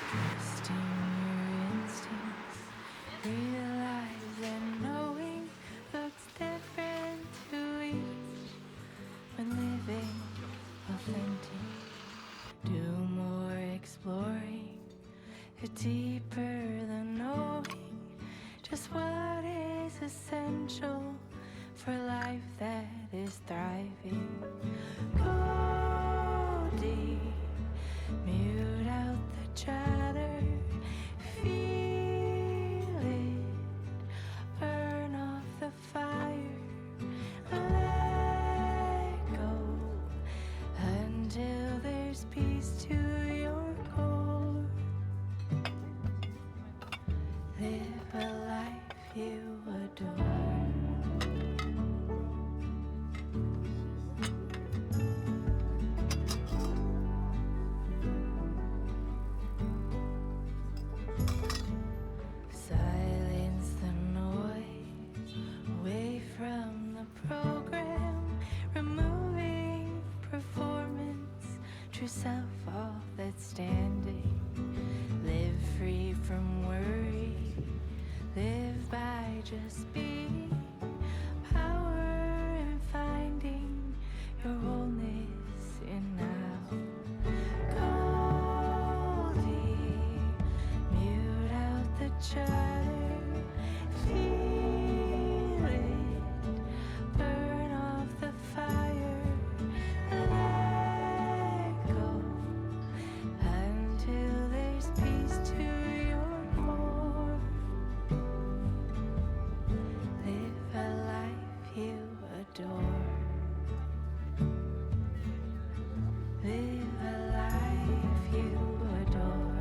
Trusting your instincts, realize that knowing looks different to each when living authentic. Do more exploring, deeper than knowing just what is essential for life that is thriving. Go deep, mute out the chatter, feel it, burn off the fire, let go until there's peace to your core. Live a life you adore. Silence the noise, away from the program, removing performance, true self, all that's standing. Live free from worry, live by just being. Power in finding your wholeness in now. Go deep, mute out the chatter, feel it, burn off the fire, let go until there's peace to your core. Live a life you adore. Live a life you adore.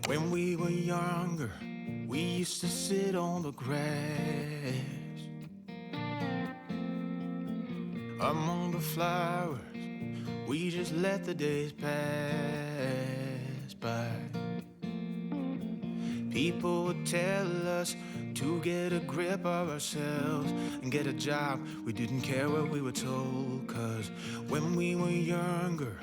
When we were younger, we used to sit on the grass among the flowers. We just let the days pass by. People would tell us to get a grip of ourselves and get a job. We didn't care what we were told, 'cause when we were younger,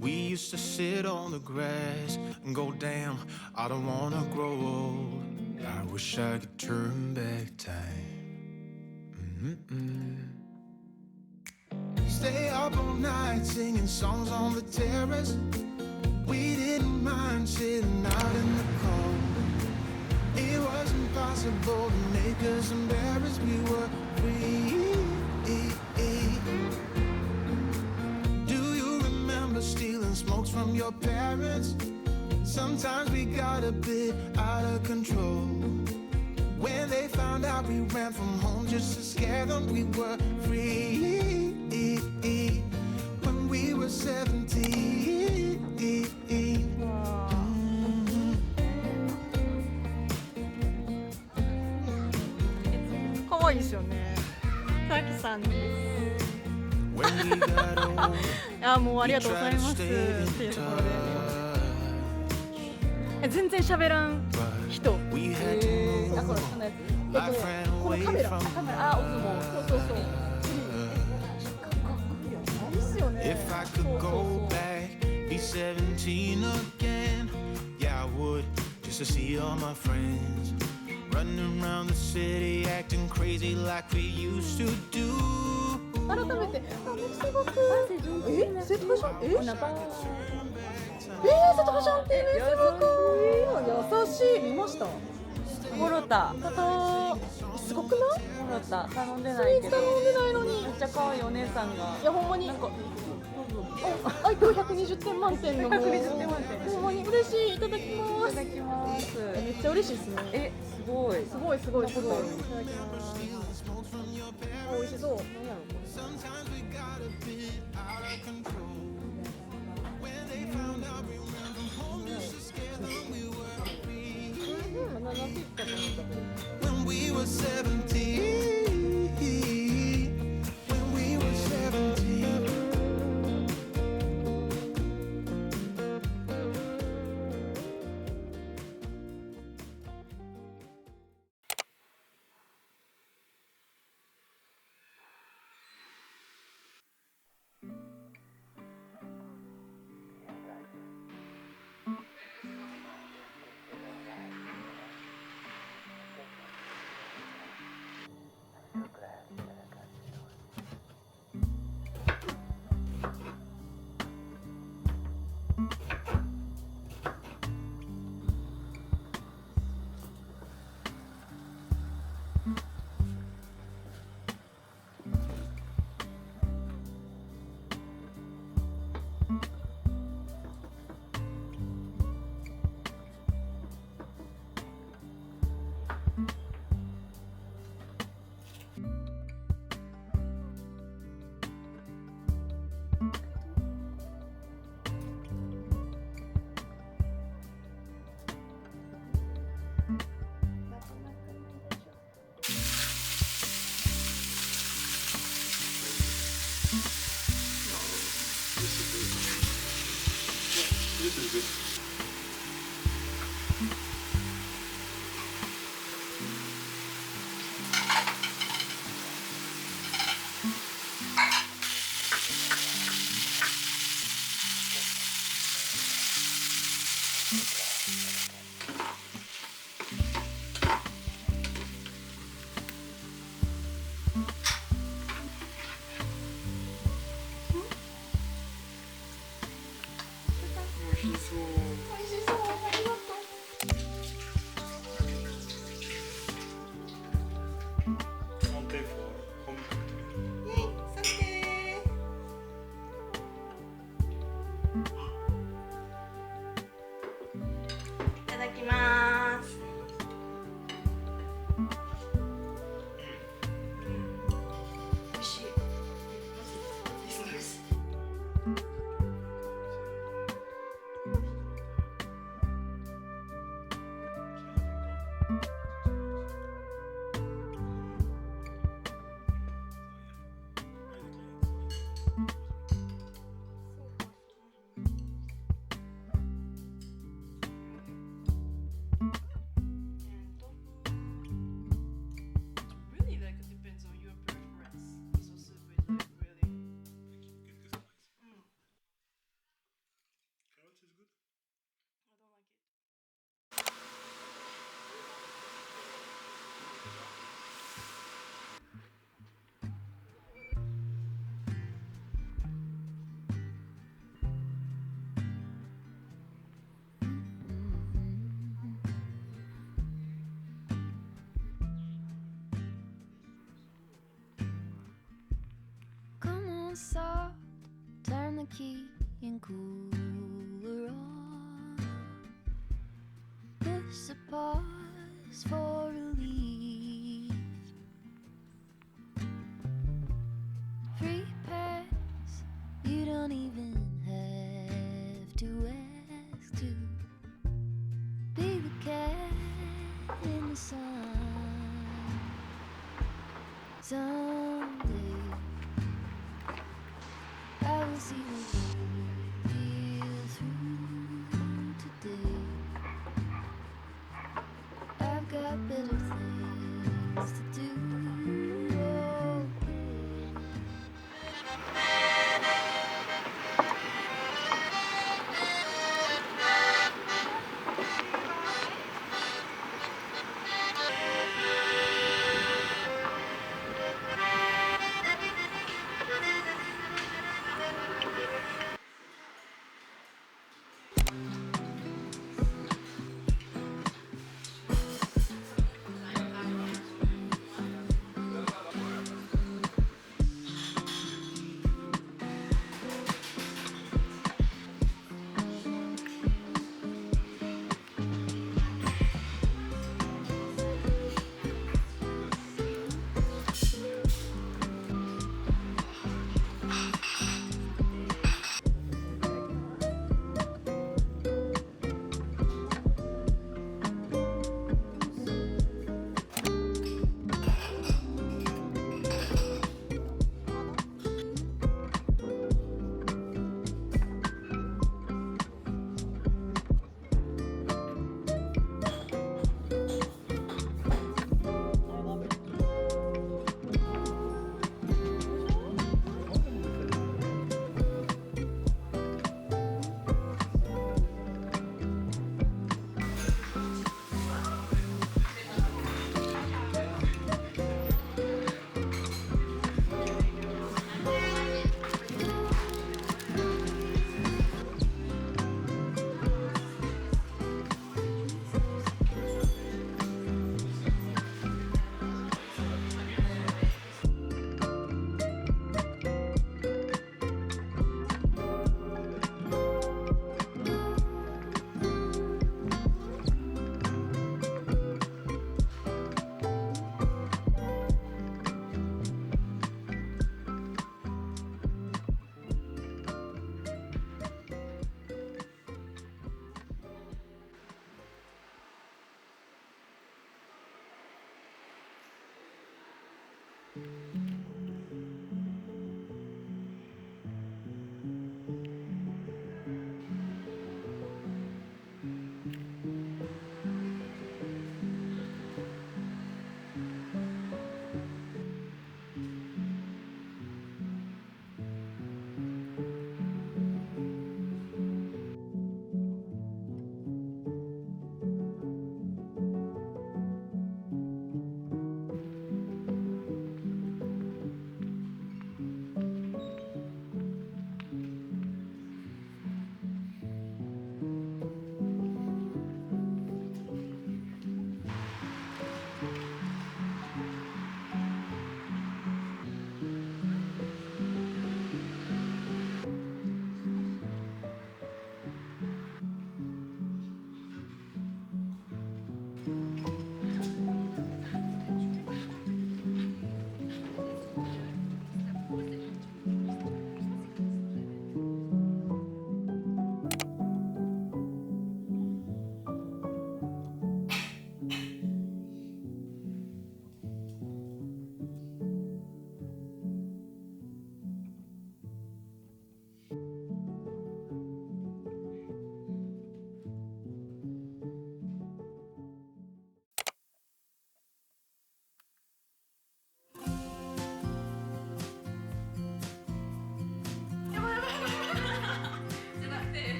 we used to sit on the grass and go, damn, I don't wanna grow old. I wish I could turn back time. Stay up all night singing songs on the terrace. We didn't mind sitting out in the cold. It wasn't possible to make us embarrassed. We were free. Do you remember stealing smokes from your parents? Sometimes we got a bit out of control. When they found out we ran from home just to scare them, we were free. When we were 17. 可愛いですよね。さきさんです。あ、もうありがとうございますっていうところで。全然喋らん人。あ、このやつ。このカメラ。あ、オズモ。そう。いいっすよね。If I could go back, be 17 again, yeah, I would, just to see all my friends running around the city, acting crazy like we used to do. 改めて、すごく。セトカシャン？セトカシャンってすごく優しい。見ました？もろた。すごくない？もろた。頼んでないけど。頼んでないのに。めっちゃ可愛いお姉さんが。いやほんまに。なんか。あ、今日120点満点の。120点満点。ほんまに嬉しい。いただきます。いただきます。めっちゃ嬉しいですね。すごい。いただきます。美味しそう。When we were 17. When we were 17. soft, turn the key and cooler on. Push the pause for relief. Free pass, you don't even have to ask to be the cat in the sun. Someday I will see what you feel through today. I've got better things to do.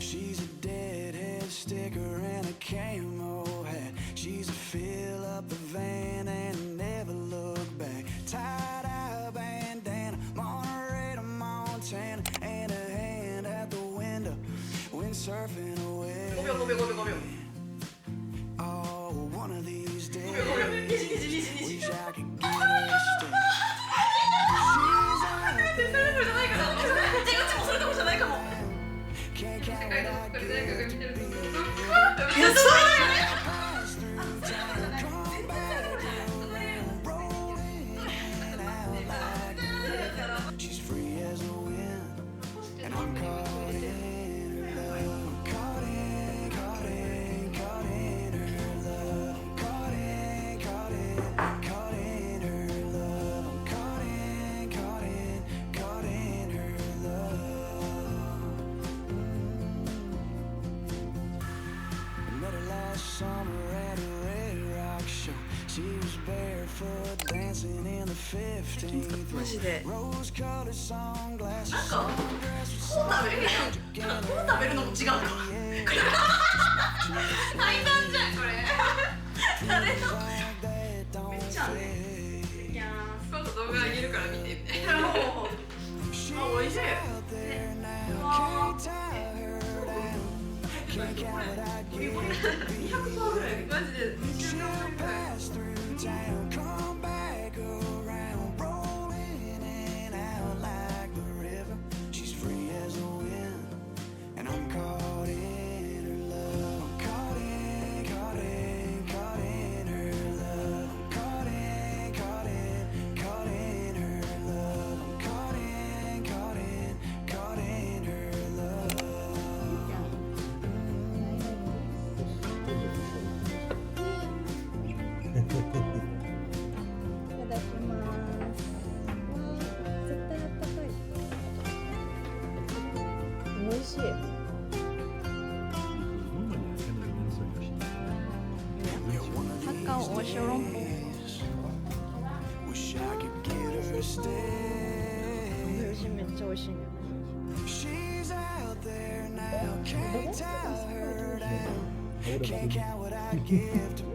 She's a deadhead sticker and a camo hat. She's a fill up the van and never look back. Tie-dye bandana, Monterey to Montana, and a hand at the window when surfing away. Oh, one of these days, wish I could get her to stay. summer at a Red Rock show. She was barefoot dancing in the 15th マジで rose-colored sunglasses. なんかこう食べるやん。なんかこう食べるのも違うか。これ対談じゃんこれ。誰の？めっちゃあんね。いやー、今度動画あげるから見てみて。あ、美味しい。うわー。ゴリゴリ200%ぐらい。マジで2週間ぐらい。Come back around, rolling in and out like the river. She's free as the wind, and I'm caught in her love. I'm caught in, caught in, caught in her love. I'm caught in, caught in, caught in her love. I'm caught in, caught in, caught in her love. いただきます。絶対あったかい。美味しい。サッカーお小籠包。 Wish I could get her to stay. めっちゃ美味しいね。 She's out there now, can't tie her down. Can't count what I give to